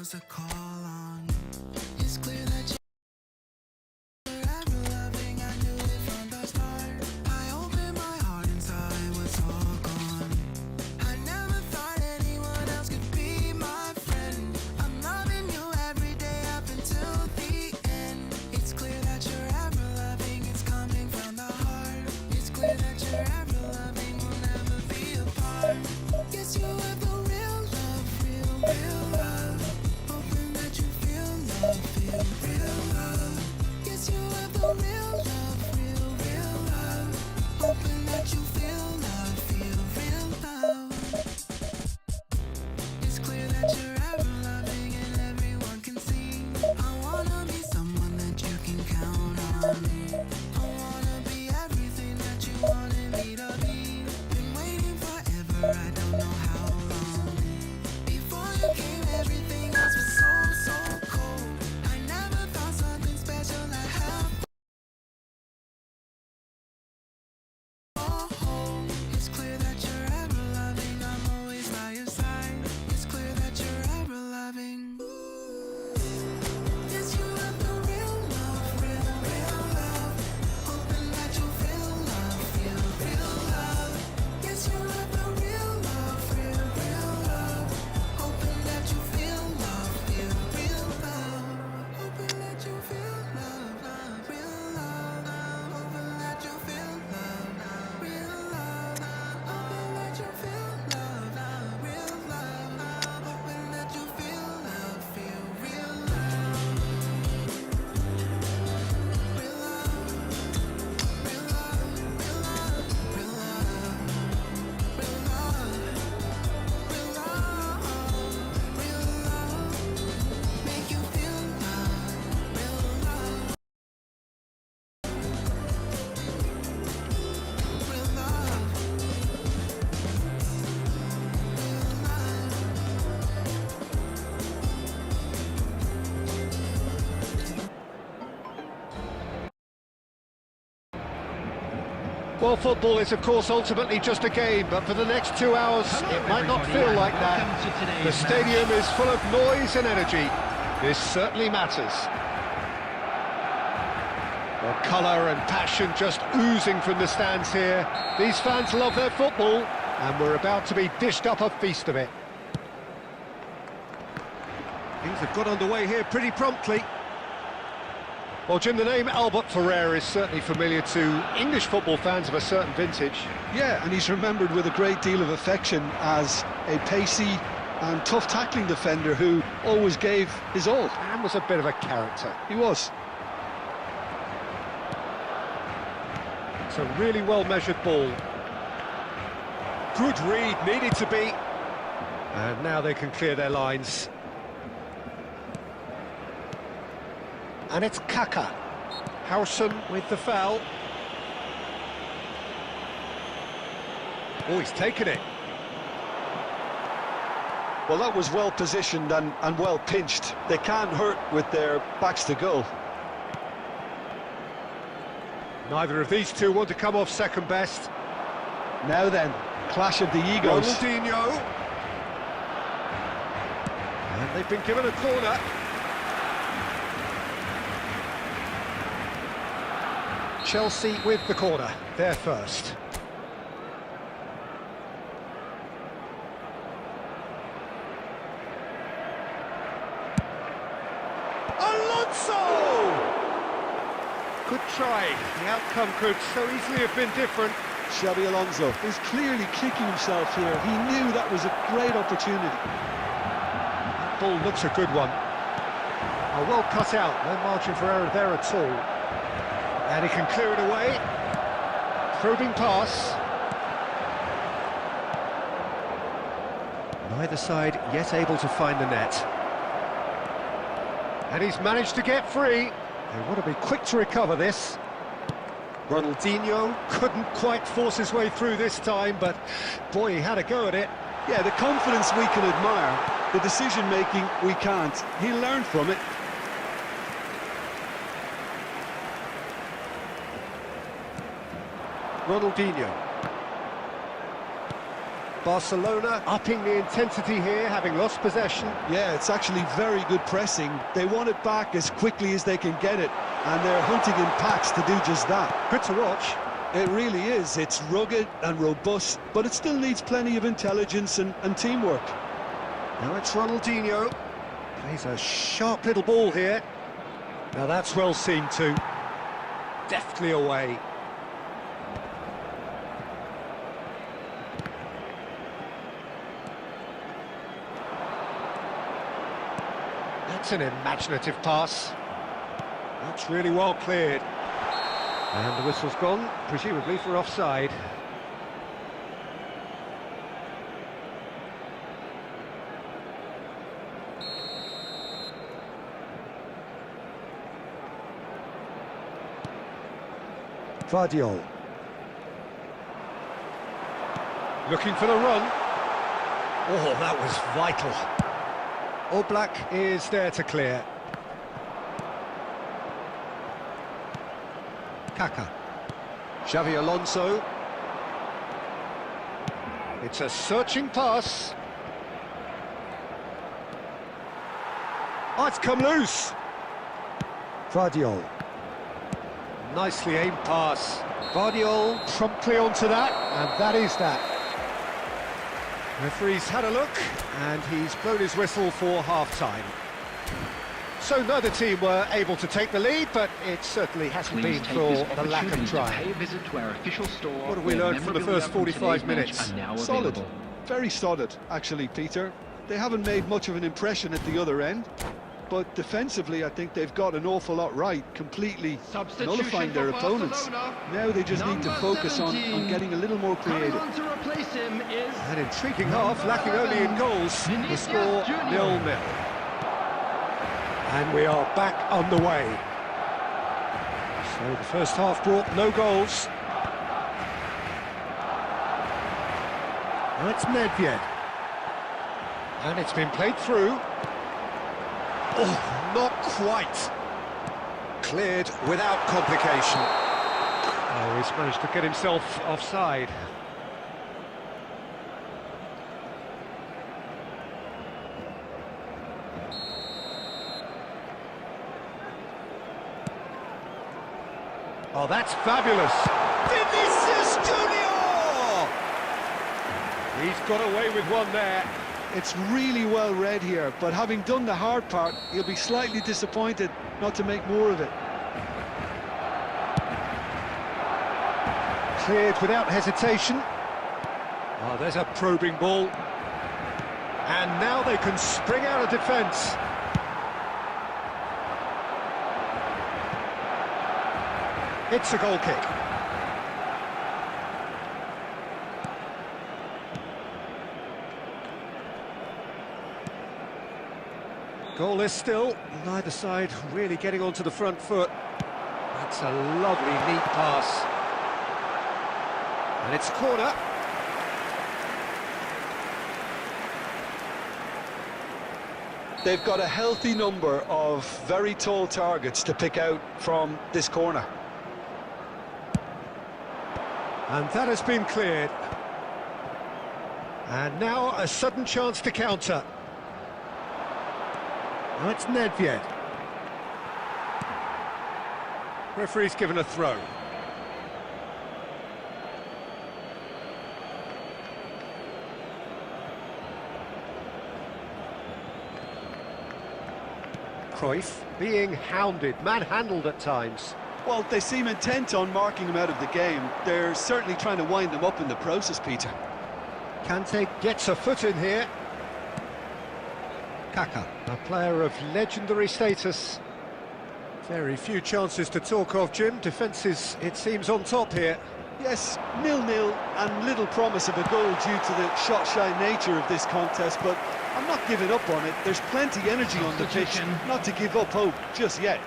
else to call on. It's clear that you're ever loving. I knew it from the start. I opened my heart and saw it was all gone. I never thought anyone else could be my friend. I'm loving you every day up until the end. It's clear that you're ever loving. It's coming from the heart. It's clear that you're ever loving. We'll never be apart. Yes, you have the real love, real love. Hoping that you feel real love. Yes, you have the real love, real love. Hoping that you feel real love. It's clear that you're ever loving and everyone can see. I wanna be someone that you can count on. I wanna be everything that you wanted me to be. Been waiting forever, I don't know how long. Before you came, everything else was so cold. I never thought something special I have. Oh, it's clear that you're ever loving. I'm always by your side. It's clear that you're ever loving. Yes, you have the real love, real love. Hoping that you feel real love. Yes, you have the real love, real love. Hoping that you feel real love. Hoping that you feel real love. Hoping that you feel real love. Hoping that you feel real love. Hoping that you feel real love. Real love, real love, real love, real love, real love, real love, real love. Make you feel real love, real love, Well, football is, of course, ultimately just a game, but for the next 2 hours, it might not feel like that. The stadium is full of noise and energy. This certainly matters. Well, colour and passion just oozing from the stands here. These fans love their football, and we're about to be dished up a feast of it. Things have got underway here pretty promptly. Well, Jim, the name Albert Ferrer is certainly familiar to English football fans of a certain vintage. Yeah, and he's remembered with a great deal of affection as a pacey and tough tackling defender who always gave his all. And was a bit of a character. He was. It's a really well-measured ball. Good read, needed to be. And now they can clear their lines. And it's Kaka. Howson with the foul. Oh, he's taken it. Well, that was well positioned and well pinched. They can't hurt with their backs to goal. Neither of these two want to come off second best. Now then, clash of the egos. Ronaldinho. And they've been given a corner. Chelsea with the corner, they're first. Alonso! Good try, the outcome could so easily have been different. Xabi Alonso is clearly kicking himself here. He knew that was a great opportunity. That ball looks a good one. Oh, well cut out, no margin for error there at all. And he can clear it away. Probing pass. Neither side yet able to find the net. And he's managed to get free. They want to be quick to recover this. Ronaldinho couldn't quite force his way through this time, but boy, he had a go at it. Yeah, the confidence we can admire, the decision-making we can't. He learned from it. Ronaldinho. Barcelona upping the intensity here, having lost possession. Yeah, it's actually very good pressing. They want it back as quickly as they can get it, and they're hunting in packs to do just that. Good to watch. It really is. It's rugged and robust, but it still needs plenty of intelligence and teamwork. Now it's Ronaldinho. Plays a sharp little ball here. Now that's well seen too. Deftly away. That's an imaginative pass. That's really well cleared. And the whistle's gone, presumably for offside. Vardiol. Looking for the run. Oh, that was vital. Oblak is there to clear. Kaka. Xavi Alonso. It's a searching pass. Oh, it's come loose. Vardiol. Nicely aimed pass. Vardiol promptly onto that, and that is that. Referee's had a look, and he's blown his whistle for half-time. So neither team were able to take the lead, but it certainly hasn't been for the lack of trying. What have we learned from the first 45 minutes? Solid. Very solid, actually, Peter. They haven't made much of an impression at the other end, but defensively I think they've got an awful lot right, completely nullifying their opponents. Now they just need to focus on getting a little more creative. An intriguing half, lacking only in goals. The score 0-0. And we are back underway. So the first half brought no goals. That's Nedved. And it's been played through. Oh, not quite. Cleared without complication. Oh, he's managed to get himself offside. Oh, that's fabulous. Vinicius Junior! He's got away with one there. It's really well read here, but having done the hard part, he'll be slightly disappointed not to make more of it. Cleared without hesitation. Oh, there's a probing ball. And now they can spring out of defence. It's a goal kick. Goalless still, neither side really getting onto the front foot. That's a lovely, neat pass. And it's a corner. They've got a healthy number of very tall targets to pick out from this corner. And that has been cleared. And now a sudden chance to counter. That's Nedved. Referee's given a throw. Cruyff being hounded, manhandled at times. Well, they seem intent on marking him out of the game. They're certainly trying to wind him up in the process, Peter. Kante gets a foot in here. Kaka, a player of legendary status. Very few chances to talk of, Jim. Defences, it seems, on top here. Yes, 0-0 and little promise of a goal due to the shot-shy nature of this contest, but I'm not giving up on it. There's plenty energy on the pitch, not to give up hope just yet.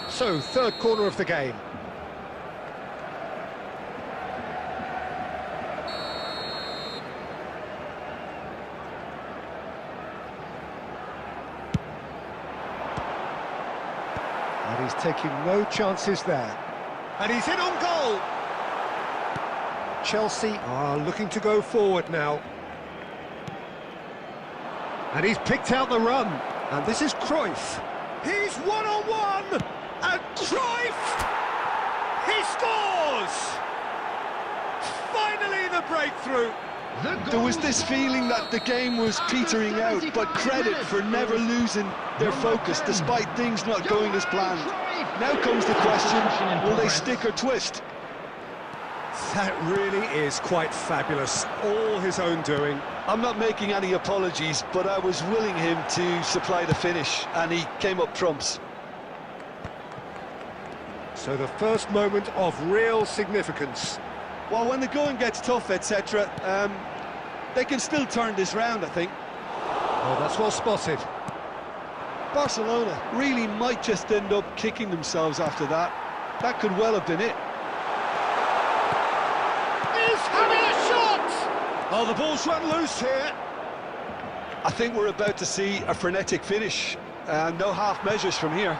So, third corner of the game. And he's taking no chances there. And he's in on goal! Chelsea are looking to go forward now. And he's picked out the run. And this is Cruyff. He's one-on-one! And Cruyff! He scores! Finally the breakthrough! There was this feeling that the game was petering out, but credit for never losing their focus despite things not going as planned. Now comes the question, will they stick or twist? That really is quite fabulous, all his own doing. I'm not making any apologies, but I was willing him to supply the finish, and he came up trumps. So the first moment of real significance. Well, when the going gets tough, etc., they can still turn this round, I think. Oh, that's well spotted. Barcelona really might just end up kicking themselves after that. That could well have been it. Is having a shot! Oh, the ball's run loose here. I think we're about to see a frenetic finish. No half measures from here.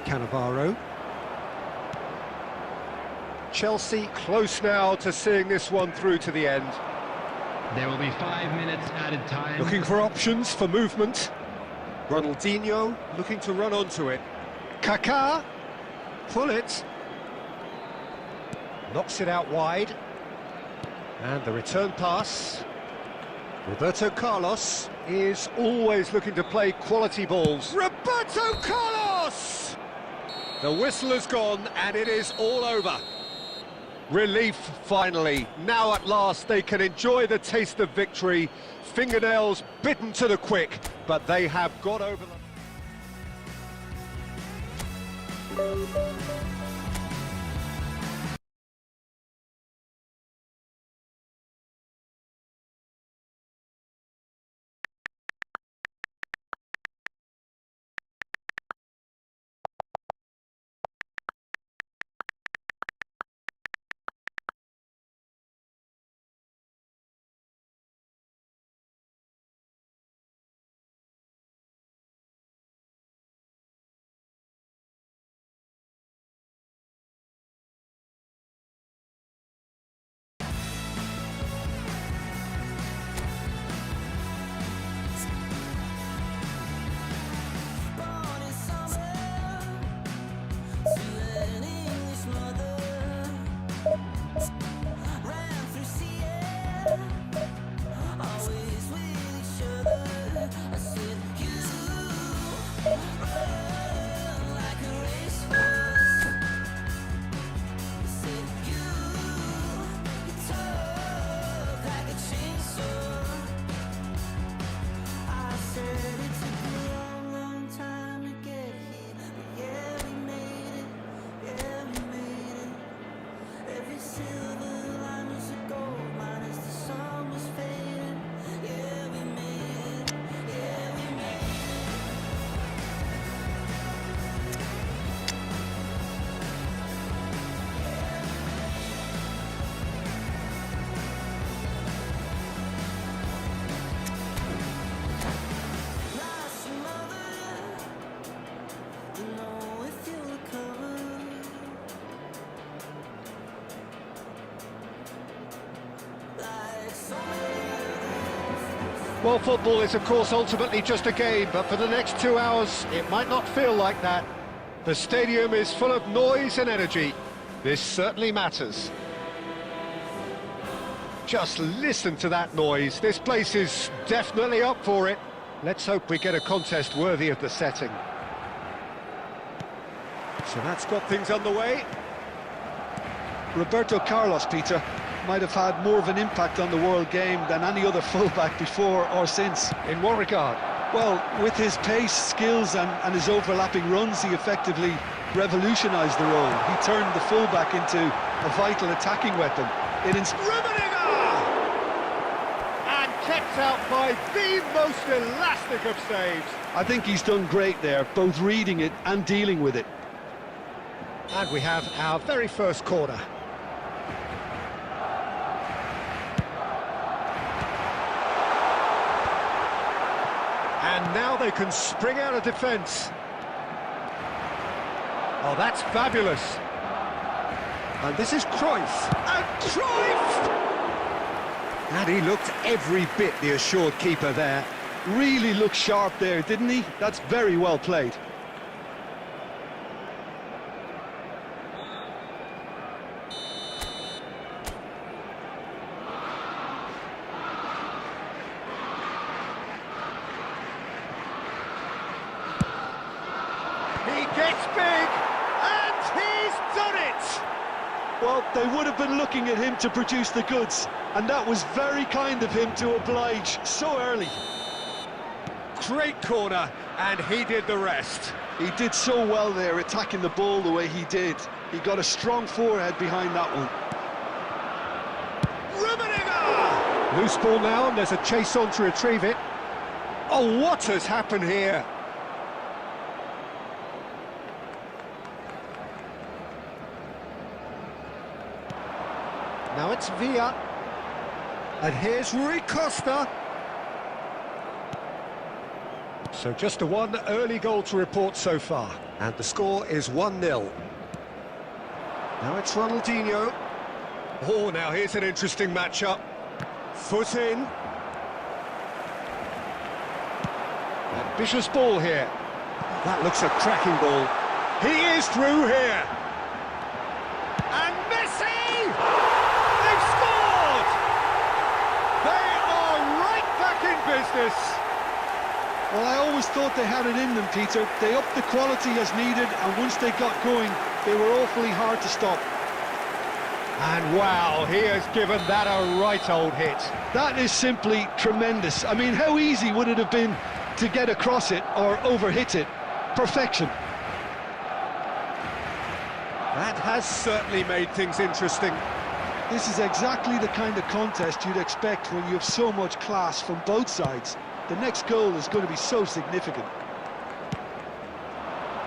Cannavaro. Chelsea close now to seeing this one through to the end. There will be 5 minutes added time. Looking for options for movement. Ronaldinho looking to run onto it. Kaká, pull it. Knocks it out wide. And the return pass. Roberto Carlos is always looking to play quality balls. Roberto Carlos! The whistle has gone and it is all over. Relief, finally. Now at last they can enjoy the taste of victory. Fingernails bitten to the quick, but they have got over the... Well, football is, of course, ultimately just a game, but for the next 2 hours, it might not feel like that. The stadium is full of noise and energy. This certainly matters. Just listen to that noise. This place is definitely up for it. Let's hope we get a contest worthy of the setting. So that's got things underway. Roberto Carlos, Peter, might have had more of an impact on the world game than any other fullback before or since. In what regard? Well, with his pace, skills and his overlapping runs, he effectively revolutionised the role. He turned the fullback into a vital attacking weapon. And kept out by the most elastic of saves. I think he's done great there, both reading it and dealing with it. And we have our very first corner. And now they can spring out of defence. Oh, that's fabulous. And this is Cruyff. And Cruyff! And he looked every bit the assured keeper there. Really looked sharp there, didn't he? That's very well played. He gets big, and he's done it! Well, they would have been looking at him to produce the goods, and that was very kind of him to oblige so early. Great corner, and he did the rest. He did so well there, attacking the ball the way he did. He got a strong forehead behind that one. Rummenigge! Loose ball now, and there's a chase on to retrieve it. Oh, what has happened here? Now it's Villa. And here's Rui Costa. So just a one early goal to report so far. And the score is 1-0. Now it's Ronaldinho. Oh, now here's an interesting matchup. Foot in. Ambitious ball here. That looks a cracking ball. He is through here. And Messi! They've scored! They are right back in business. Well, I always thought they had it in them, Peter. They upped the quality as needed, and once they got going, they were awfully hard to stop. And wow, he has given that a right old hit. That is simply tremendous. I mean, how easy would it have been to get across it or overhit it? Perfection. That has certainly made things interesting. This is exactly the kind of contest you'd expect when you have so much class from both sides. The next goal is going to be so significant.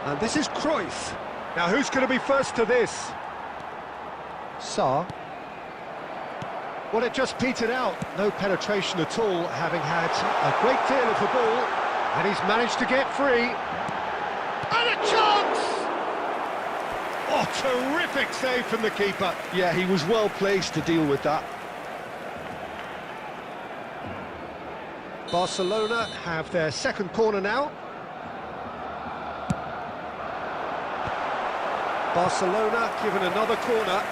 And this is Cruyff. Now who's going to be first to this? Sarr. Well, it just petered out. No penetration at all, having had a great deal of the ball. And he's managed to get free. And a chance! Oh, terrific save from the keeper. Yeah, he was well placed to deal with that. Barcelona have their second corner now. Barcelona given another corner.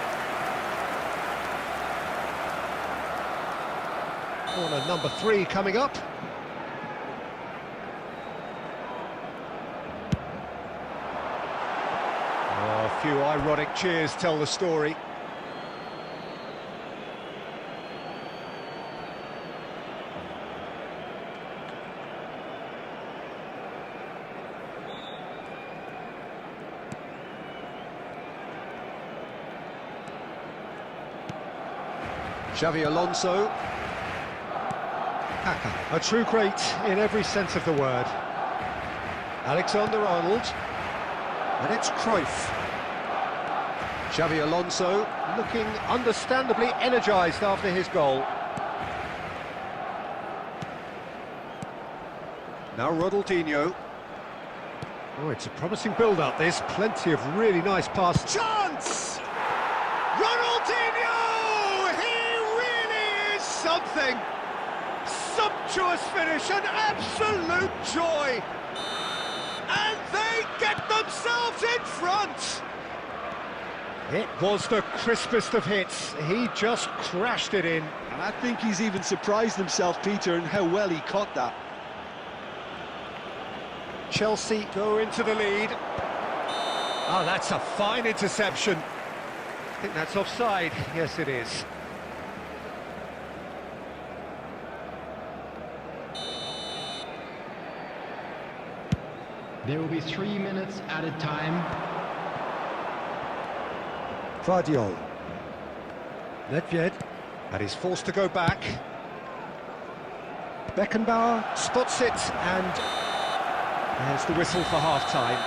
Corner number 3 coming up. Oh, a few ironic cheers tell the story. Xavi Alonso. Kaka, a true great in every sense of the word. Alexander-Arnold. And it's Cruyff. Xavi Alonso looking understandably energised after his goal. Now Ronaldinho. Oh, it's a promising build-up, this. Plenty of really nice passes. Chance! Ronaldinho! Something. Sumptuous finish, an absolute joy. And they get themselves in front. It was the crispest of hits. He just crashed it in. And I think he's even surprised himself, Peter, in how well he caught that. Chelsea go into the lead. Oh, that's a fine interception. I think that's offside. Yes, it is. There will be 3 minutes added time. Guardiola. Nedved. And he's forced to go back. Beckenbauer spots it, and there's the whistle for half-time.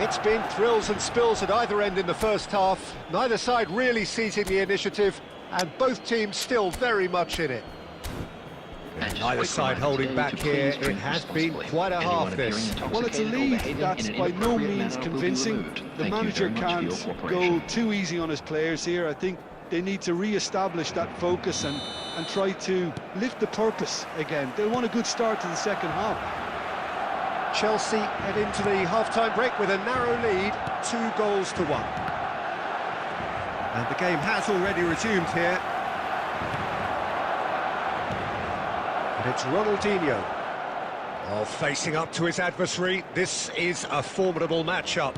It's been thrills and spills at either end in the first half. Neither side really seizing the initiative, and both teams still very much in it. Neither side holding back here. It has been quite a half, this. Well, it's a lead that's by no means convincing. The manager can't go too easy on his players here. I think they need to re-establish that focus and try to lift the purpose again. They want a good start to the second half. Chelsea head into the half-time break with a narrow lead, 2-1. And the game has already resumed here. And it's Ronaldinho. Oh, facing up to his adversary. This is a formidable matchup.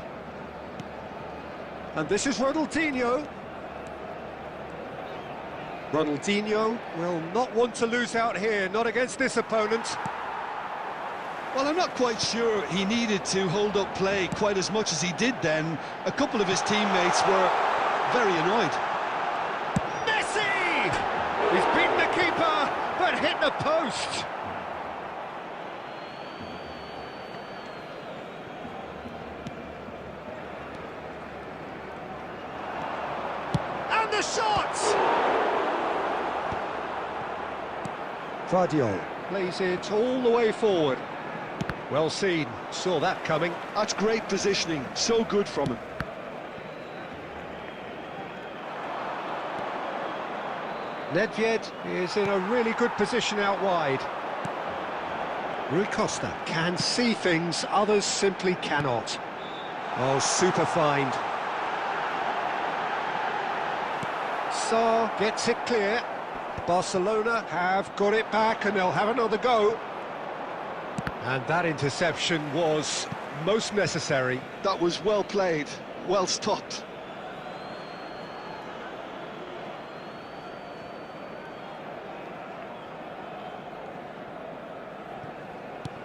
And this is Ronaldinho. Ronaldinho will not want to lose out here, not against this opponent. Well, I'm not quite sure he needed to hold up play quite as much as he did then. A couple of his teammates were very annoyed. Messi! He's beaten the keeper, but hit the post. And the shot! Vardiol plays it all the way forward. Well seen, saw that coming. That's great positioning, so good from him. Nedved is in a really good position out wide. Rui Costa can see things others simply cannot. Oh, super find. Sarr gets it clear. Barcelona have got it back and they'll have another go. And that interception was most necessary. That was well played, well stopped.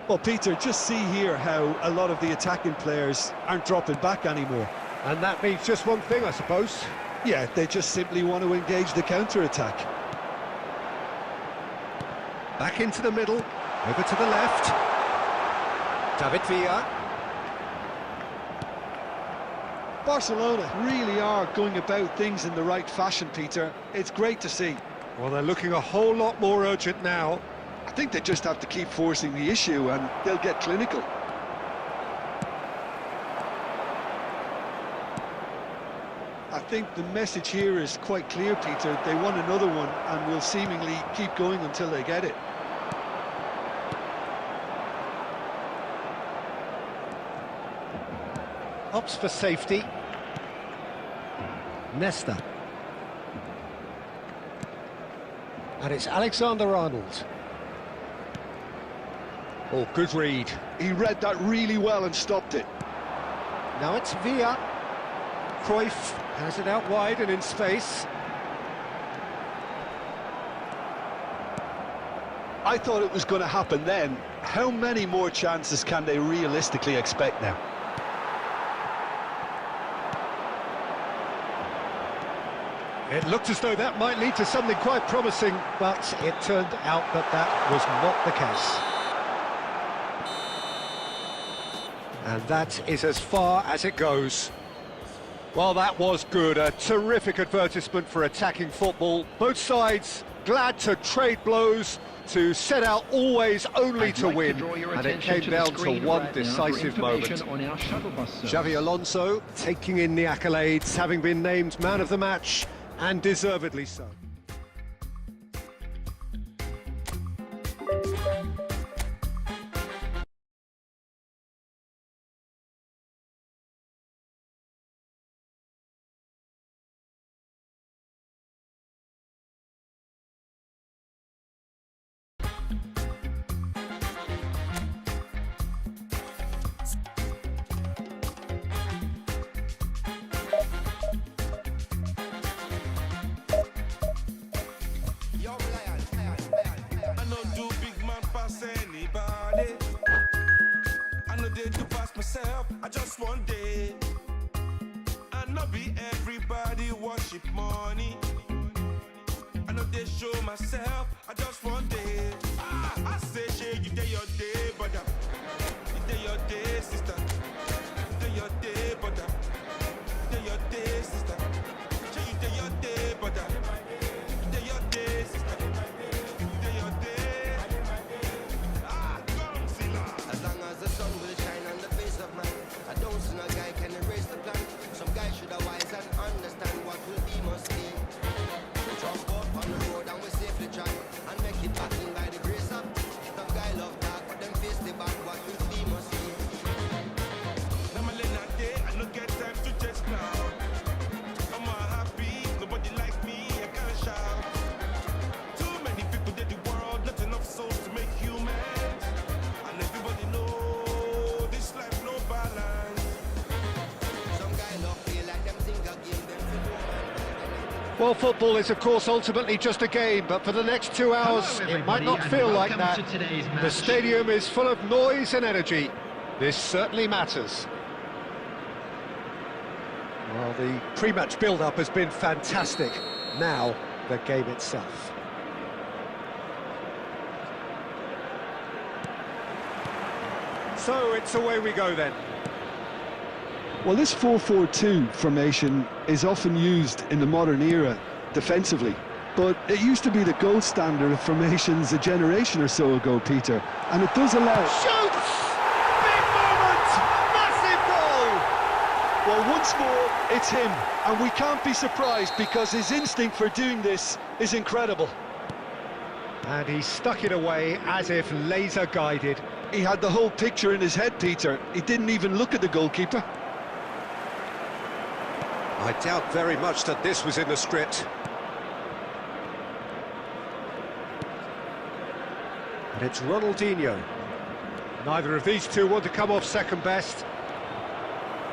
Well, Peter, just see here how a lot of the attacking players aren't dropping back anymore. And that means just one thing, I suppose. Yeah, they just simply want to engage the counter-attack. Back into the middle, over to the left. David Villa. Barcelona really are going about things in the right fashion, Peter. It's great to see. Well, they're looking a whole lot more urgent now. I think they just have to keep forcing the issue and they'll get clinical. I think the message here is quite clear, Peter. They want another one and will seemingly keep going until they get it. Opts for safety. Nesta. And it's Alexander-Arnold. Oh, good read. He read that really well and stopped it. Now it's Villa. Cruyff has it out wide and in space. I thought it was going to happen then. How many more chances can they realistically expect now? It looked as though that might lead to something quite promising, but it turned out that that was not the case. And that is as far as it goes. Well, that was good. A terrific advertisement for attacking football. Both sides glad to trade blows, to set out always only to win. And it came down to one decisive moment. Xavi Alonso taking in the accolades, having been named man of the match, and deservedly so. I know do big man pass anybody. I know they do pass myself. I just one day. I know be everybody worship money. I know they show myself. I just one day. I say, shey, you day your day, brother. You day your day, sister. You day your day, brother. You day your day, sister. Shey, you day your day, brother. You day your day, sister. You day your day. Well, football is, of course, ultimately just a game, but for the next 2 hours, Hello, it might not everybody, feel and like that. welcome to today's The match. stadium is full of noise and energy. This certainly matters. Well, the pre-match build-up has been fantastic. Now, the game itself. So, it's away we go then. Well, this 4-4-2 formation is often used in the modern era defensively, but it used to be the gold standard of formations a generation or so ago, Peter, and it does allow... Shoots! Big moment! Massive goal! Well, once more, it's him, and we can't be surprised because his instinct for doing this is incredible. And he stuck it away as if laser-guided. He had the whole picture in his head, Peter. He didn't even look at the goalkeeper. I doubt very much that this was in the script. And it's Ronaldinho. Neither of these two want to come off second best.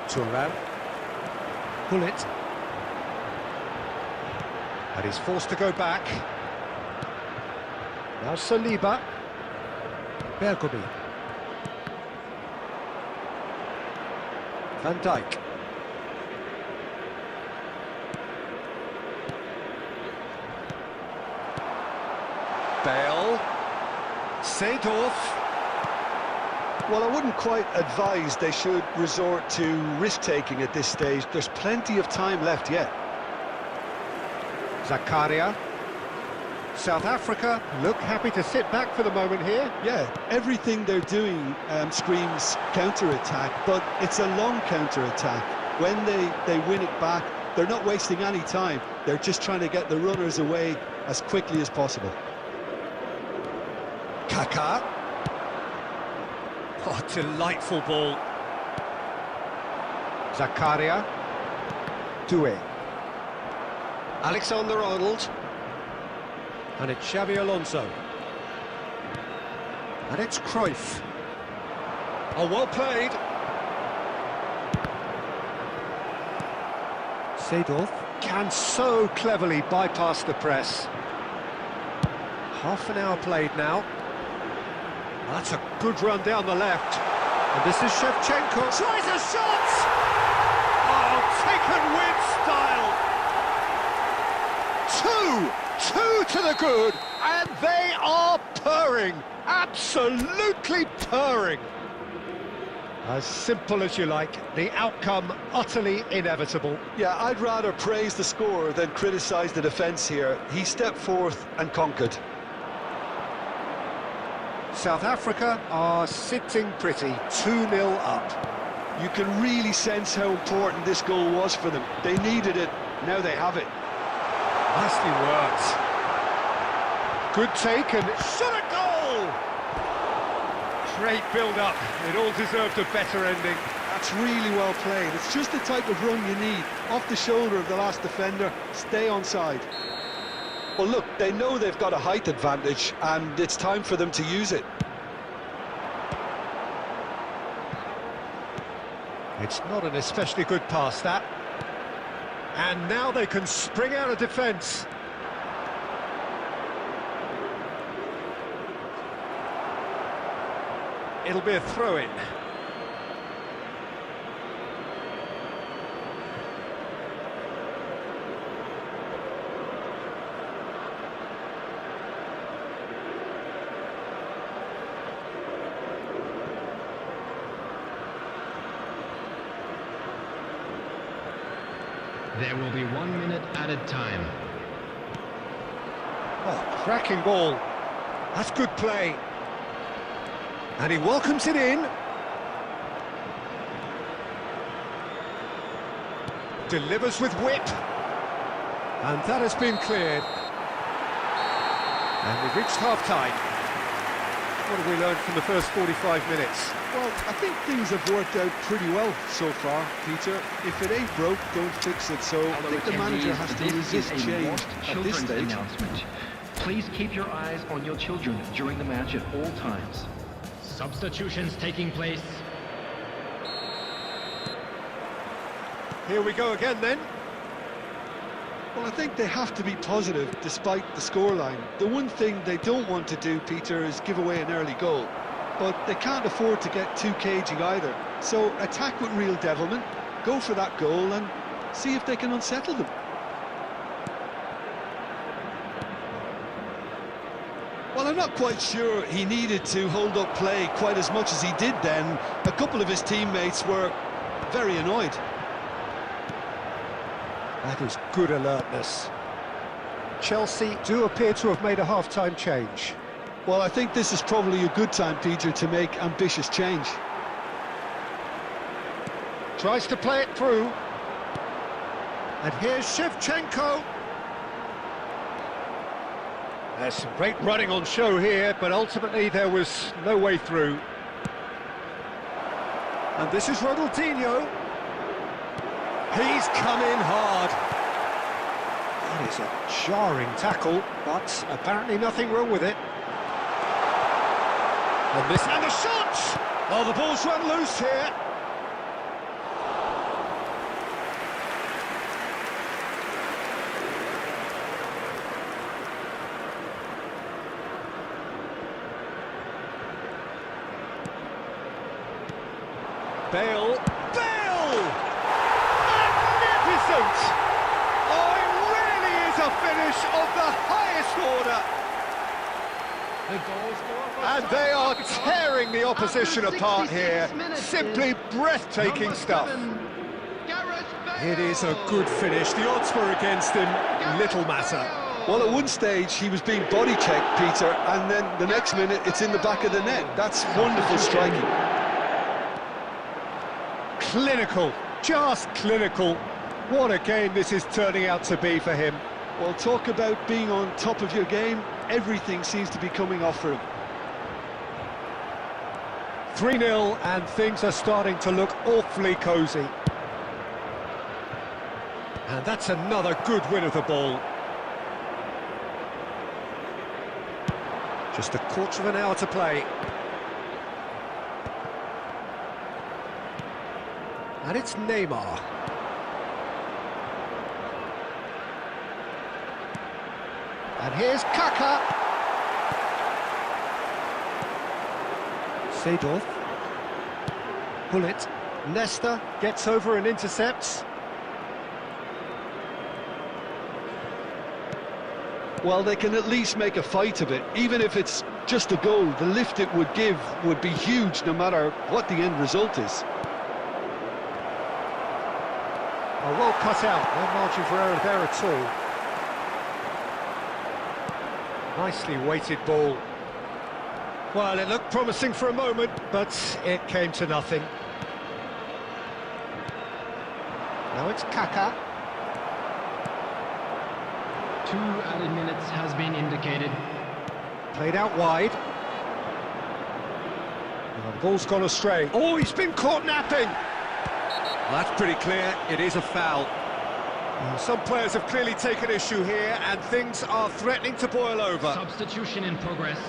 Thuram. Pull it. And he's forced to go back. Now Saliba. Bergomi. Van Dijk. Bale. Seedorf. Well, I wouldn't quite advise they should resort to risk-taking at this stage. There's plenty of time left yet. Zakaria. South Africa look happy to sit back for the moment here. Yeah, everything they're doing screams counter-attack, but it's a long counter-attack. When they win it back, they're not wasting any time. They're just trying to get the runners away as quickly as possible. Kaká. Oh, delightful ball. Zakaria. Doué. Alexander-Arnold. And it's Xabi Alonso. And it's Cruyff. Oh, well played. Seedorf can so cleverly bypass the press. Half an hour played now. Well, that's a good run down the left. And this is Shevchenko. Tries a shot! Oh, taken with style. Two to the good, and they are purring. Absolutely purring. As simple as you like, the outcome utterly inevitable. Yeah, I'd rather praise the scorer than criticise the defence here. He stepped forth and conquered. South Africa are sitting pretty, 2-0 up. You can really sense how important this goal was for them. They needed it, now they have it. Nicely worked. Good take and shot a goal! Great build-up. It all deserved a better ending. That's really well played. It's just the type of run you need. Off the shoulder of the last defender, stay onside. Well, look, they know they've got a height advantage, and it's time for them to use it. It's not an especially good pass, that. And now they can spring out of defence. It'll be a throw-in. There will be 1 minute added time. Oh, cracking ball. That's good play. And he welcomes it in. Delivers with whip. And that has been cleared. And we've reached half-time. What have we learned from the first 45 minutes? Well, I think things have worked out pretty well so far, Peter. If it ain't broke, don't fix it. So I think the manager has to resist change at this stage. Announcement. Please keep your eyes on your children during the match at all times. Substitutions taking place. Here we go again then. Well, I think they have to be positive despite the scoreline. The one thing they don't want to do, Peter, is give away an early goal. But they can't afford to get too cagey either. So attack with real devilment, go for that goal and see if they can unsettle them. Well, I'm not quite sure he needed to hold up play quite as much as he did then. A couple of his teammates were very annoyed. That is good alertness. Chelsea do appear to have made a half-time change. Well, I think this is probably a good time, Peter, to make ambitious change. Tries to play it through. And here's Shevchenko. There's some great running on show here, but ultimately there was no way through. And this is Ronaldinho. He's come in hard. That is a jarring tackle, but apparently nothing wrong with it. And this and the shot! Oh, the ball's run loose here. Bale. Magnificent! Oh, it really is a finish of the highest order. And they are tearing the opposition apart here. Simply breathtaking stuff. It is a good finish. The odds were against him. Little matter. Well, at one stage he was being body checked, Peter, and then the next minute it's in the back of the net. That's wonderful striking. Clinical, just clinical. What a game this is turning out to be for him. Well, talk about being on top of your game. Everything seems to be coming off for him. 3-0 and things are starting to look awfully cosy. And that's another good win of the ball. Just a quarter of an hour to play. And it's Neymar. And here's Kaka. Seedorf. Bullet. Nesta gets over and intercepts. Well, they can at least make a fight of it. Even if it's just a goal, the lift it would give would be huge no matter what the end result is. Oh, well cut out, no margin for error there at all. Nicely weighted ball. Well, it looked promising for a moment, but it came to nothing. Now it's Kaka. 2 added minutes has been indicated. Played out wide. And the ball's gone astray. Oh, he's been caught napping! Well, that's pretty clear, it is a foul. Some players have clearly taken issue here, and things are threatening to boil over. Substitution in progress.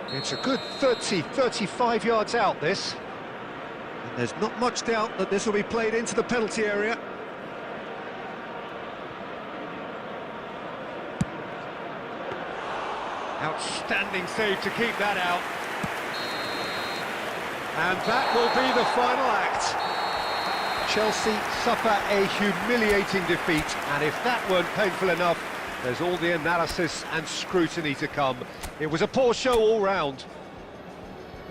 It's a good 30, 35 yards out, this. And there's not much doubt that this will be played into the penalty area. Outstanding save to keep that out. And that will be the final act. Chelsea suffer a humiliating defeat, and if that weren't painful enough, there's all the analysis and scrutiny to come. It was a poor show all round.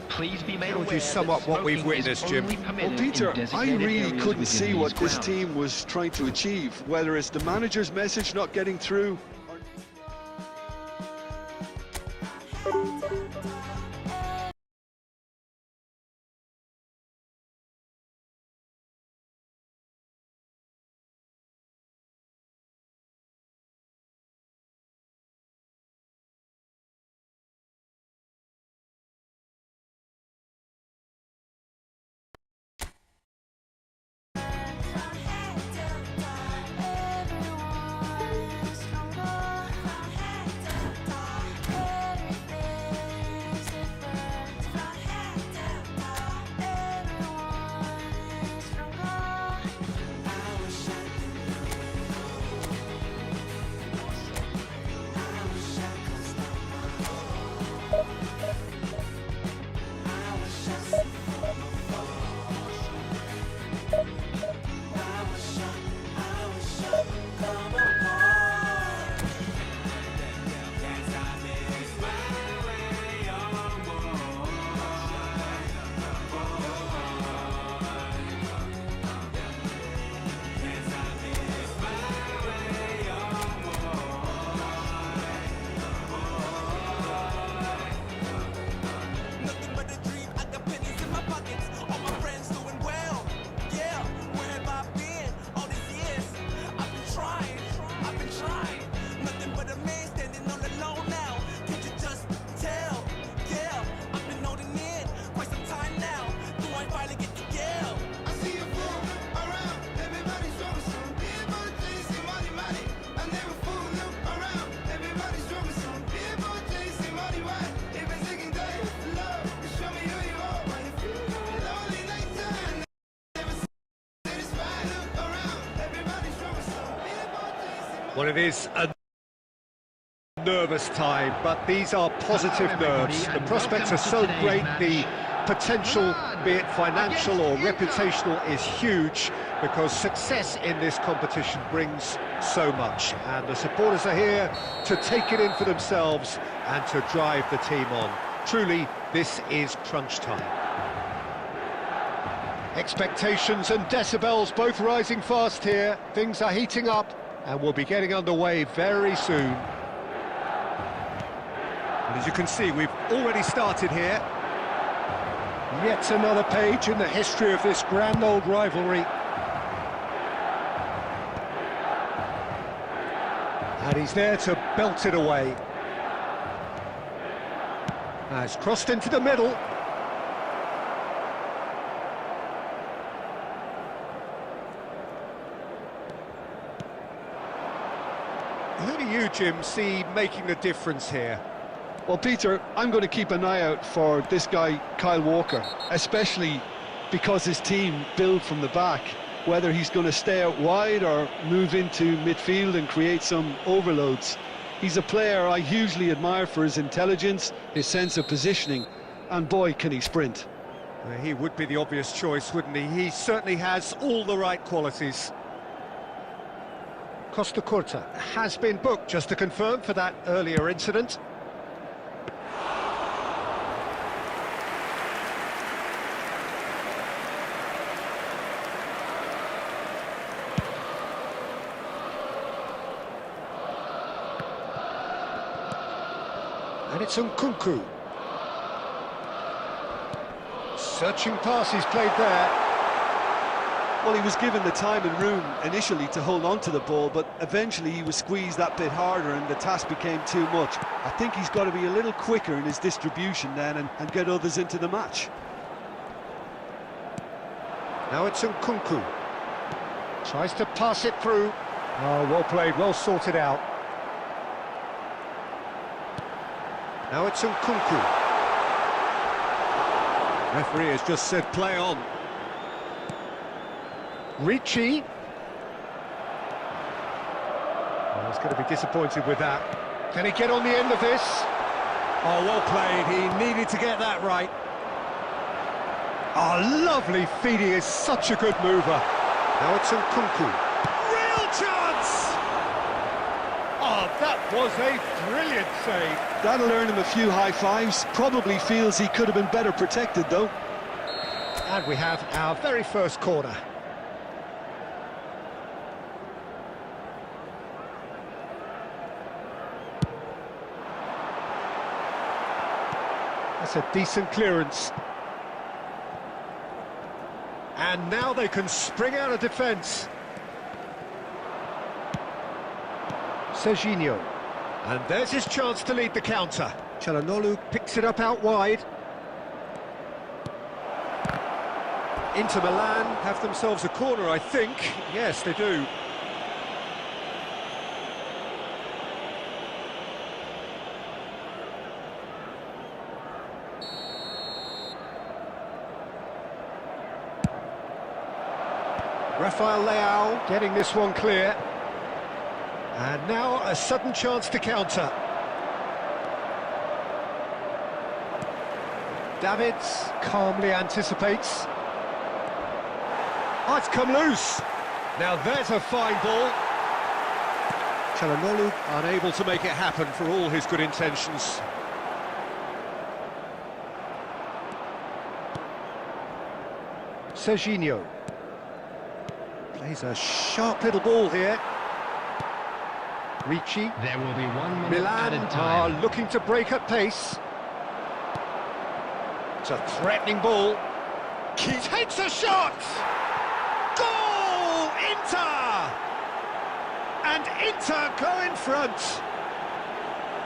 Please be made How would aware you sum that up what we've smoking is witnessed, Jim? only Well, permitted Peter, in I designated really areas couldn't within see these what this grounds. team was trying to achieve, whether it's the manager's message not getting through. Well, it is a nervous time, but these are positive nerves. The prospects are so great, the potential, be it financial or reputational, is huge, because success in this competition brings so much, and the supporters are here to take it in for themselves and to drive the team on. Truly, this is crunch time. Expectations and decibels both rising fast here. Things are heating up and we'll be getting underway very soon. And as you can see, we've already started here. Yet another page in the history of this grand old rivalry. And he's there to belt it away. Has crossed into the middle. Who do you, Jim, see making the difference here? Well, Peter, I'm going to keep an eye out for this guy, Kyle Walker, especially because his team build from the back, whether he's going to stay out wide or move into midfield and create some overloads. He's a player I hugely admire for his intelligence, his sense of positioning, and boy, can he sprint. He would be the obvious choice, wouldn't he? He certainly has all the right qualities. Costa Curta has been booked, just to confirm, for that earlier incident. And it's Nkunku. Searching pass he's played there. Well, he was given the time and room initially to hold on to the ball, but eventually he was squeezed that bit harder and the task became too much. I think he's got to be a little quicker in his distribution then and get others into the match. Now it's Nkunku. Tries to pass it through. Oh, well played, well sorted out. Now it's Nkunku. Referee has just said play on. Ricci. Oh, he's going to be disappointed with that. Can he get on the end of this? Oh, well played. He needed to get that right. Oh, lovely feed. He is such a good mover. Now it's Nkunku. Real chance! Oh, that was a brilliant save. That'll earn him a few high fives. Probably feels he could have been better protected, though. And we have our very first corner. That's a decent clearance. And now they can spring out of defence. Serginho. And there's his chance to lead the counter. Çalhanoğlu picks it up out wide. Inter Milan have themselves a corner, I think. Yes, they do. Rafael Leao getting this one clear. And now a sudden chance to counter. Davids calmly anticipates. Oh, it's come loose. Now there's a fine ball. Çalhanoğlu unable to make it happen for all his good intentions. Serginho. Plays a sharp little ball here. Ricci. There will be 1 minute Milan added are time. looking to break at pace. It's a threatening ball. He takes a shot! Goal! Inter! And Inter go in front.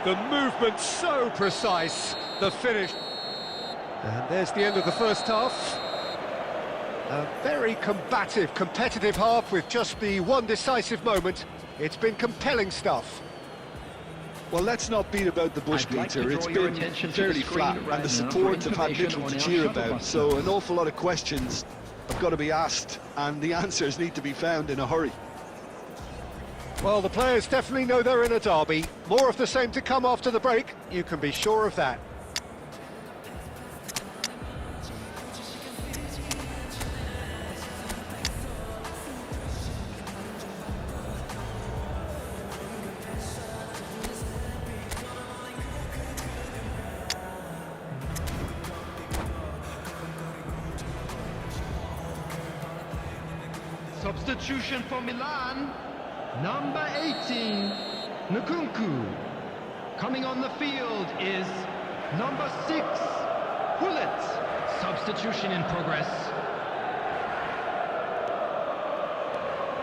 The movement so precise. The finish. And there's the end of the first half. A very combative, competitive half with just the one decisive moment. It's been compelling stuff. Well, let's not beat about the bush, I'd like to Peter. It's draw your been attention to the fairly screen flat, right and the now for support have had information little to on cheer our about. shuttle So an awful lot of questions have got to be asked, and the answers need to be found in a hurry. Well, the players definitely know they're in a derby. More of the same to come after the break, you can be sure of that. Substitution for Milan, number 18, Nkunku. Coming on the field is number 6, Hullet. Substitution in progress.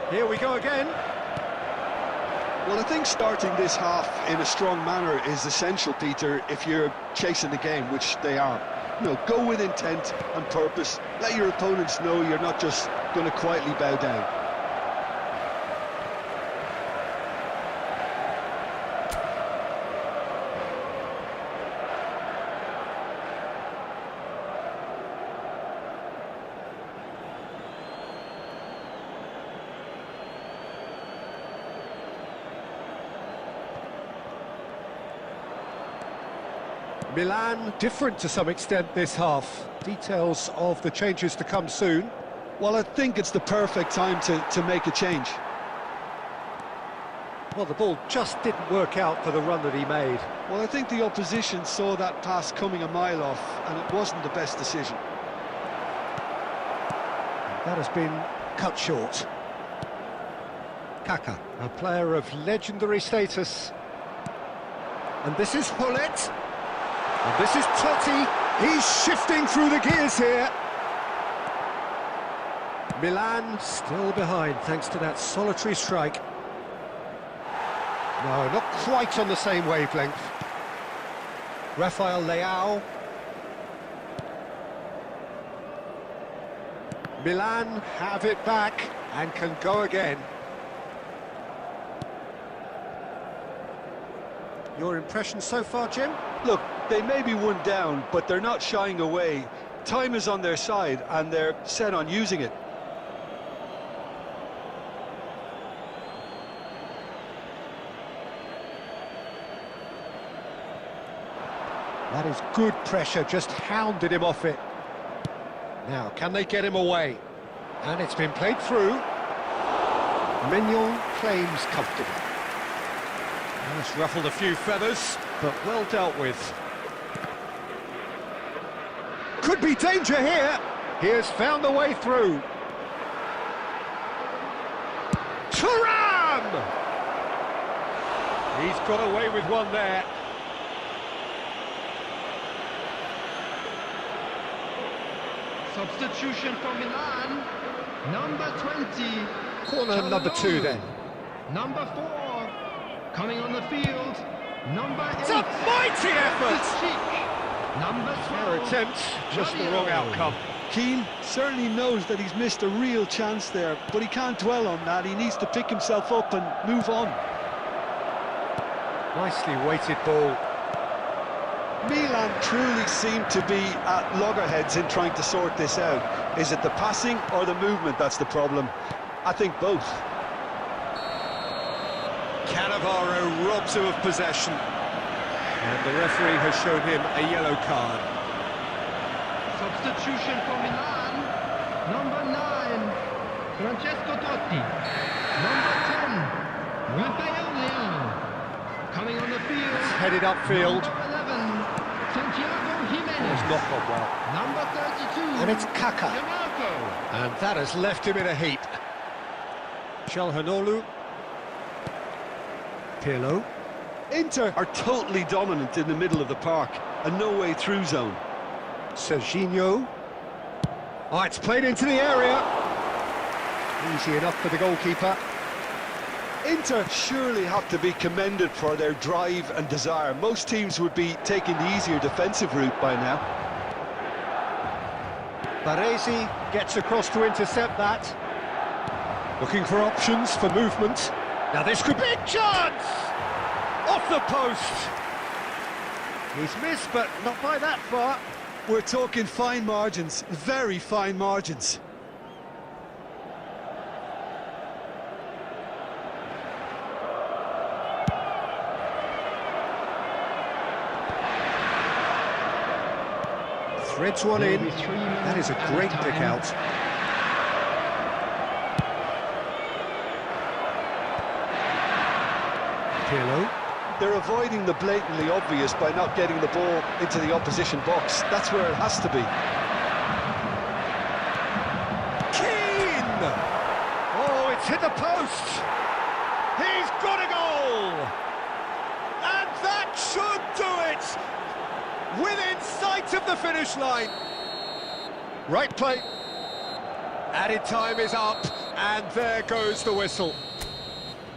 Here we go again. Well, I think starting this half in a strong manner is essential, Peter, if you're chasing the game, which they are. You know, go with intent and purpose. Let your opponents know you're not just going to quietly bow down. Milan different to some extent this half. Details of the changes to come soon. Well, I think it's the perfect time to make a change. Well, the ball just didn't work out for the run that he made. Well, I think the opposition saw that pass coming a mile off, and it wasn't the best decision. That has been cut short. Kaka, a player of legendary status. And this is Hullet. And this is Totti. He's shifting through the gears here. Milan still behind thanks to that solitary strike. No, not quite on the same wavelength. Rafael Leao. Milan have it back and can go again. Your impression so far, Jim? Look, they may be one down, but they're not shying away. Time is on their side, and they're set on using it. That is good pressure, just hounded him off it. Now, can they get him away? And it's been played through. Mignon claims comfortable. That's ruffled a few feathers, but well dealt with. Could be danger here. He has found a way through. Thuram! He's got away with one there. Substitution for Milan, number 20. Corner number 2 then. Number 4, coming on the field, number 8. It's a mighty effort! Number 12. Fair attempt, just the wrong outcome. Keane certainly knows that he's missed a real chance there, but he can't dwell on that. He needs to pick himself up and move on. Nicely weighted ball. Milan truly seem to be at loggerheads in trying to sort this out. Is it the passing or the movement that's the problem? I think both. Cannavaro robs him of possession. And the referee has shown him a yellow card. Substitution for Milan, number 9, Francesco Totti. Number 10, Rafael Leao. Coming on the field, It's headed upfield. number 11, Santiago Jimenez. It's not gone well. Number 32, And it's Kaka. Gianmarco. And that has left him in a heap. Çalhanoğlu. Pirlo. Inter are totally dominant in the middle of the park, a no-way through zone. Serginho. Oh, it's played into the area. Easy enough for the goalkeeper. Inter surely have to be commended for their drive and desire. Most teams would be taking the easier defensive route by now. Baresi gets across to intercept that. Looking for options for movement. Now this could be a chance! Off the post! He's missed, but not by that far. We're talking fine margins, very fine margins. Threads one There in. will be 3 minutes That is a added great time. pick out. Pirlo. They're avoiding the blatantly obvious by not getting the ball into the opposition box. That's where it has to be. Keane! Oh, it's hit the post! He's got a goal! And that should do it! Within sight of the finish line. Right play. Added time is up, and there goes the whistle.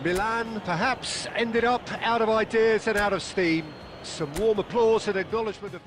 Milan perhaps ended up out of ideas and out of steam. Some warm applause and acknowledgement of...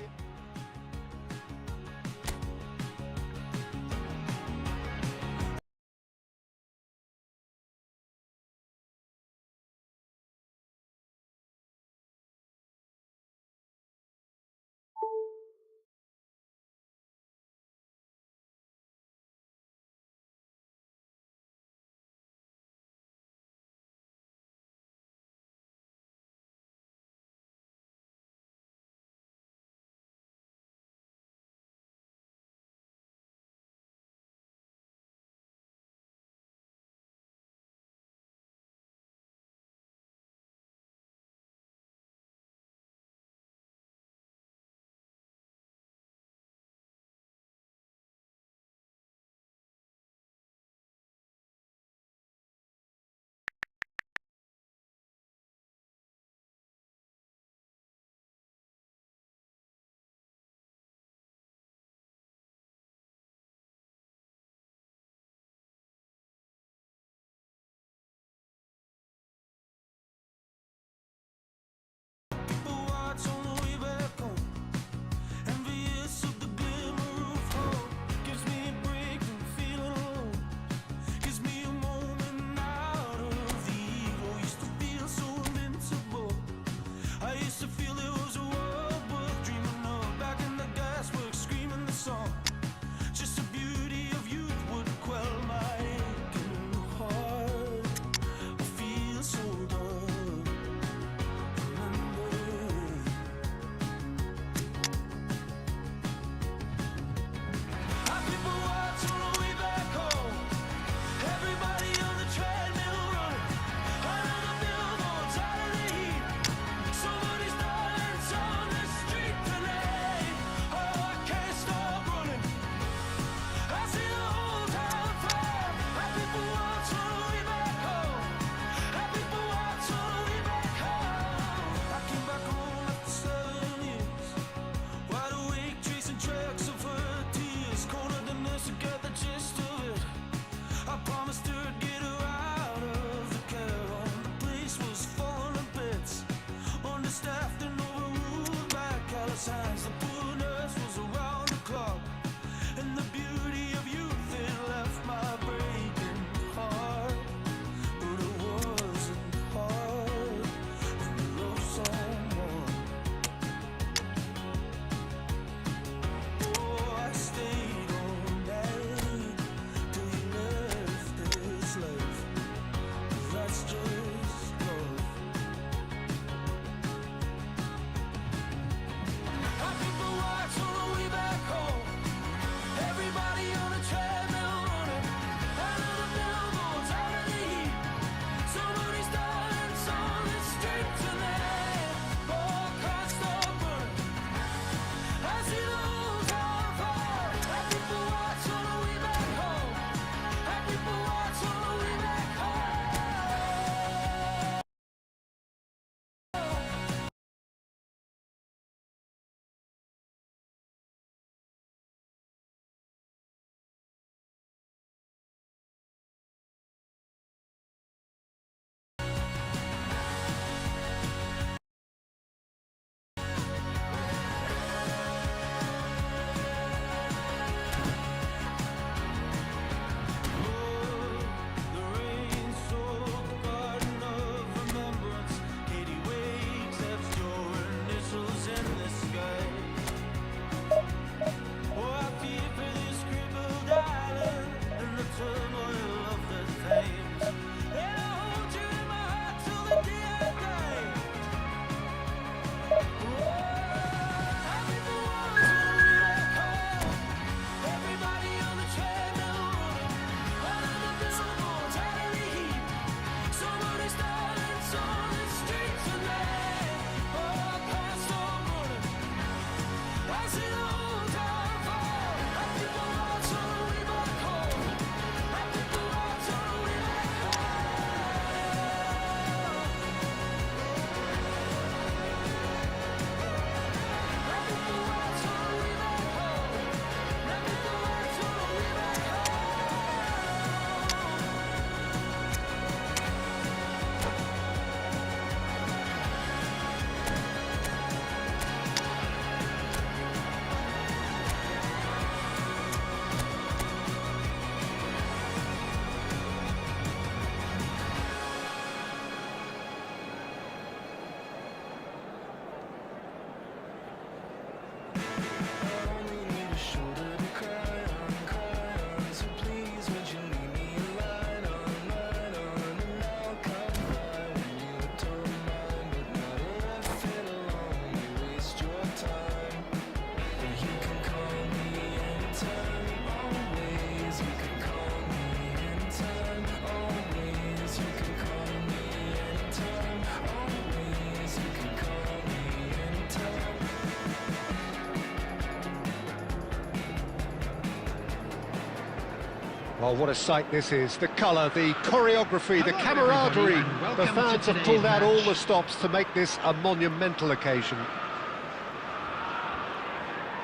Well, what a sight this is. The colour, the choreography, the camaraderie. The fans have pulled out all the stops to make this a monumental occasion.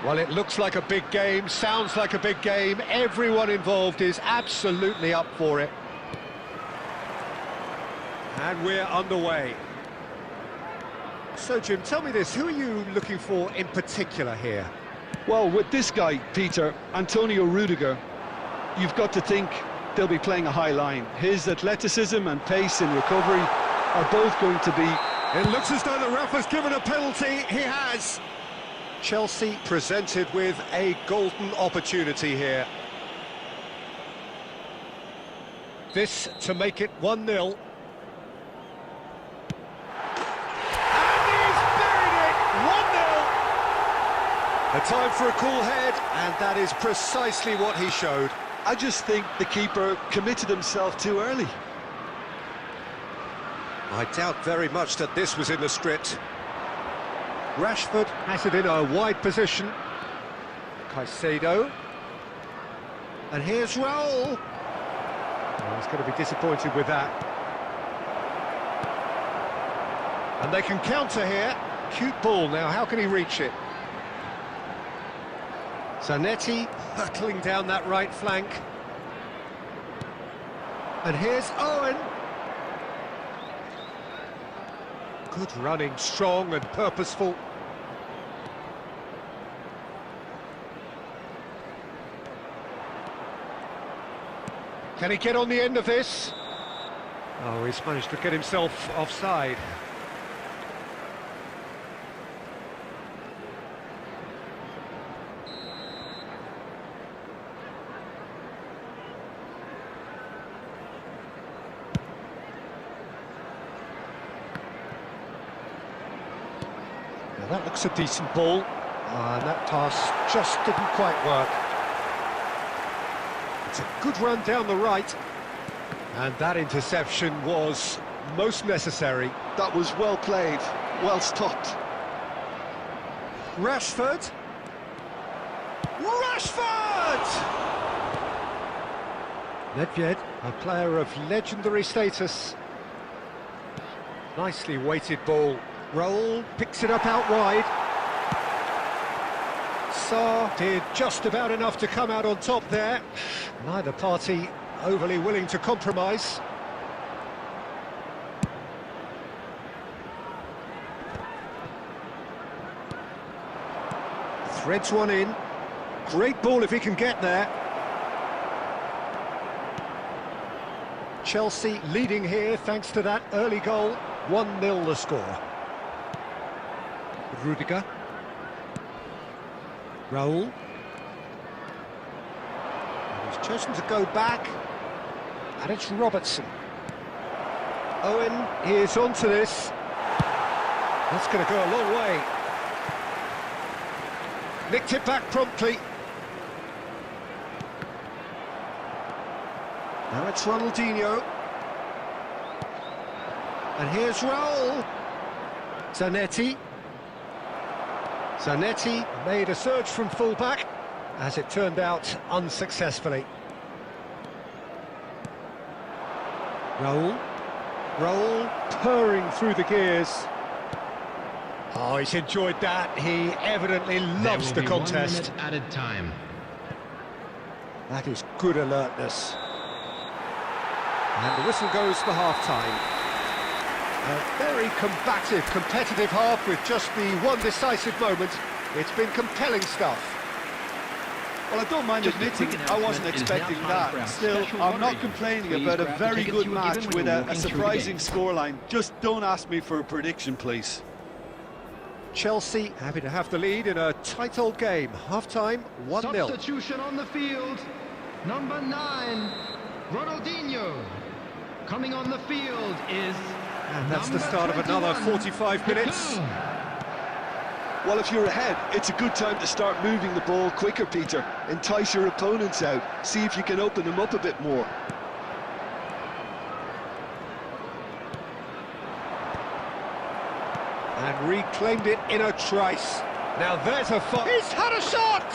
Well, it looks like a big game, sounds like a big game. Everyone involved is absolutely up for it. And we're underway. So, Jim, tell me this, who are you looking for in particular here? Well, with this guy, Peter, Antonio Rudiger, you've got to think they'll be playing a high line. His athleticism and pace in recovery are both going to be... It looks as though the ref has given a penalty. He has. Chelsea presented with a golden opportunity here. This to make it 1-0. And he's buried it! 1-0! A time for a cool head, and that is precisely what he showed. I just think the keeper committed himself too early. I doubt very much that this was in the script. Rashford has it in a wide position. Caicedo. And here's Raul. Oh, he's going to be disappointed with that. And they can counter here. Cute ball now, how can he reach it? Zanetti hurtling down that right flank. And here's Owen. Good running, strong and purposeful. Can he get on the end of this? Oh, he's managed to get himself offside. Now that looks a decent ball. And that pass just didn't quite work. It's a good run down the right. And that interception was most necessary. That was well played, well stopped. Rashford! Rashford! Nedved, a player of legendary status. Nicely weighted ball. Raul picks it up out wide. Sarr did just about enough to come out on top there. Neither party overly willing to compromise. Threads one in. Great ball if he can get there. Chelsea leading here thanks to that early goal. 1-0 the score. Rudiger. Raul. And he's chosen to go back. And it's Robertson. Owen is onto this. That's going to go a long way. Nicked it back promptly. Now it's Ronaldinho. And here's Raul. Zanetti. Zanetti made a surge from full-back, as it turned out unsuccessfully. Raul. Raul purring through the gears. Oh, he's enjoyed that. He evidently loves the contest. 1 minute added time. That is good alertness. And the whistle goes for half-time. A very combative, competitive half with just the one decisive moment. It's been compelling stuff. Well, I don't mind admitting I wasn't expecting that. Still, I'm not complaining about a very good match with a surprising scoreline. Just don't ask me for a prediction, please. Chelsea happy to have the lead in a tight old game. Half-time, 1-0. Substitution on the field. Number 9, Ronaldinho. Coming on the field is... And that's the start of another 45 minutes. Well, if you're ahead, it's a good time to start moving the ball quicker, Peter. Entice your opponents out. See if you can open them up a bit more. And reclaimed it in a trice. Now there's a He's had a shot!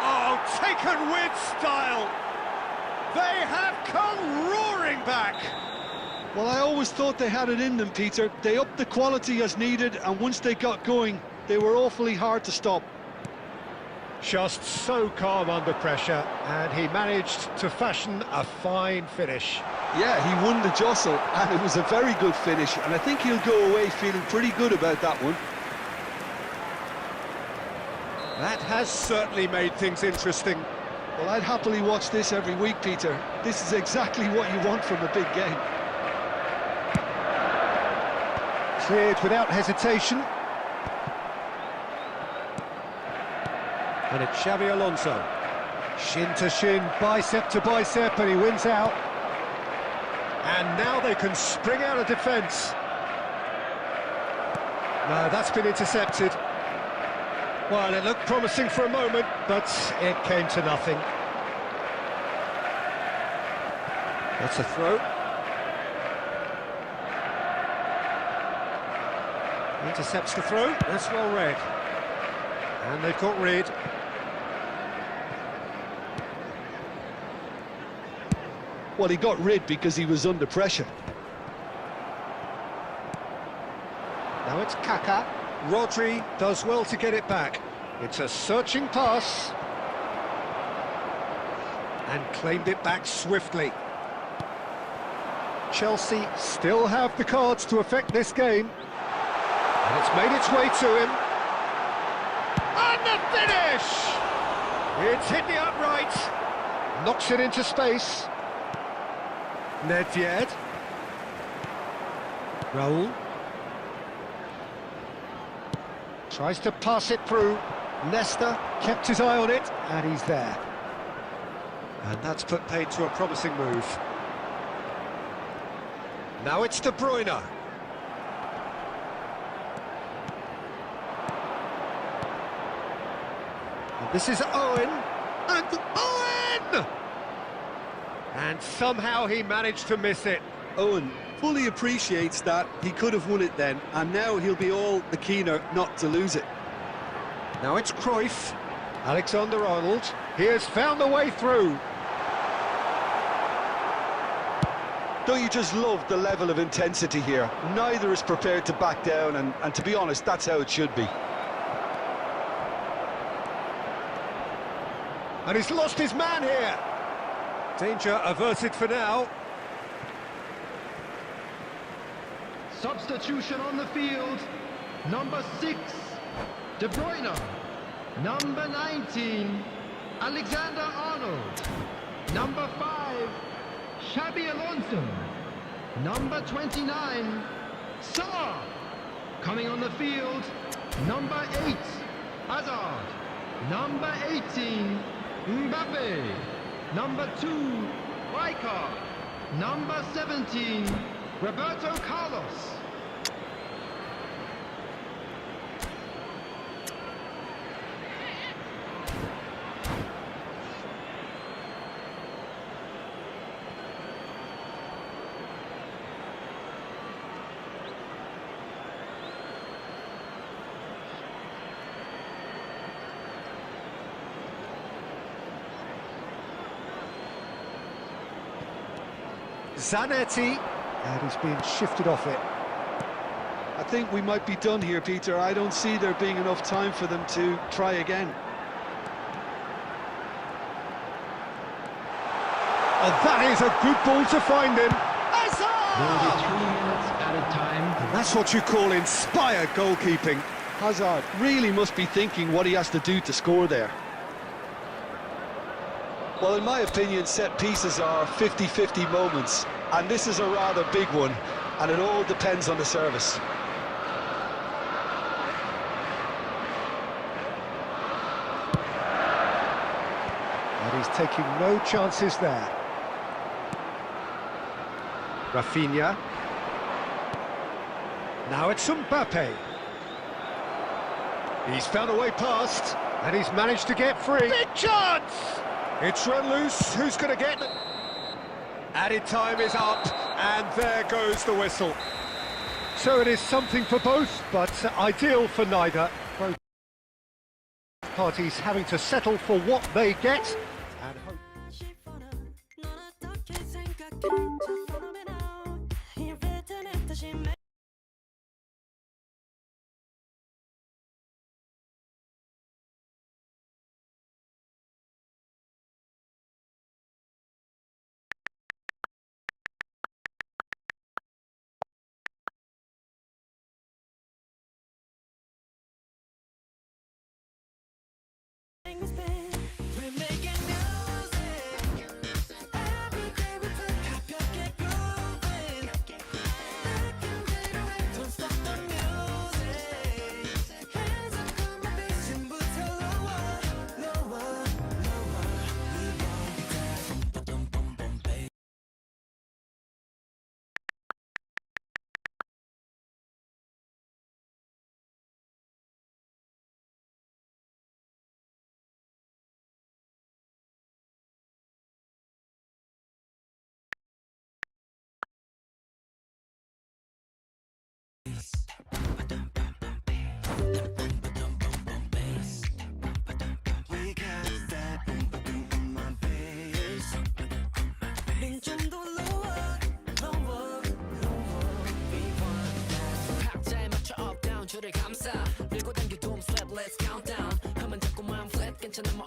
Oh, taken with style! They have come roaring back. Well, I always thought they had it in them, Peter. They upped the quality as needed, and once they got going, they were awfully hard to stop. Just so calm under pressure, and he managed to fashion a fine finish. Yeah, he won the jostle, and it was a very good finish, and I think he'll go away feeling pretty good about that one. That has certainly made things interesting. Well, I'd happily watch this every week, Peter. This is exactly what you want from a big game. Cleared without hesitation. And it's Xabi Alonso. Shin to shin, bicep to bicep, and he wins out. And now they can spring out of defence. No, that's been intercepted. Well, it looked promising for a moment, but it came to nothing. That's a throw. Intercepts the throw, that's well read. And they've got rid. Well, he got rid because he was under pressure. Now it's Kaka. Rodri does well to get it back. It's a searching pass. And claimed it back swiftly. Chelsea still have the cards to affect this game. And it's made its way to him. And the finish! It's hit the upright. Knocks it into space. Nedved. Raul. Tries to pass it through. Nesta kept his eye on it, and he's there. And that's put paid to a promising move. Now it's De Bruyne. And this is Owen. And Owen! And somehow he managed to miss it. Owen fully appreciates that he could have won it then, and now he'll be all the keener not to lose it. Now it's Cruyff. Alexander-Arnold. He has found the way through. Don't you just love the level of intensity here? Neither is prepared to back down, and to be honest, that's how it should be. And he's lost his man here. Danger averted for now. Substitution on the field. Number 6, De Bruyne. Number 19, Alexander-Arnold. Number 5, Xabi Alonso. Number 29, Salah. Coming on the field, number 8, Hazard. Number 18, Mbappe. Number 2, Rijkaard. Number 17, Roberto Carlos. Zanetti, and he's being shifted off it. I think we might be done here, Peter. I don't see there being enough time for them to try again. Oh, that is a good ball to find him. There will be 3 minutes added time. And that's what you call inspired goalkeeping. Hazard really must be thinking what he has to do to score there. Well, in my opinion, set pieces are 50-50 moments, and this is a rather big one, and it all depends on the service. And he's taking no chances there. Rafinha. Now it's Mbappe. He's found a way past, and he's managed to get free. Big chance! It's run loose. Who's going to get it? Added time is up, and there goes the whistle. So it is something for both, but ideal for neither. Both parties having to settle for what they get and hope. We're making music. Every day we play 가볍게 grooving. Back in day to wait, don't stop the music. Hands up, come on, bass. 지금부터 lower, lower, lower. We want that boom, boom, boom, bass. We got that boom, boom, boom, my bass. 좀 더 lower, lower, lower. We want that. 박자에 맞춰 up down 줄을 감싸 밀고 당겨 doom slap let's count down 하면 자꾸만 flat 괜찮아 뭐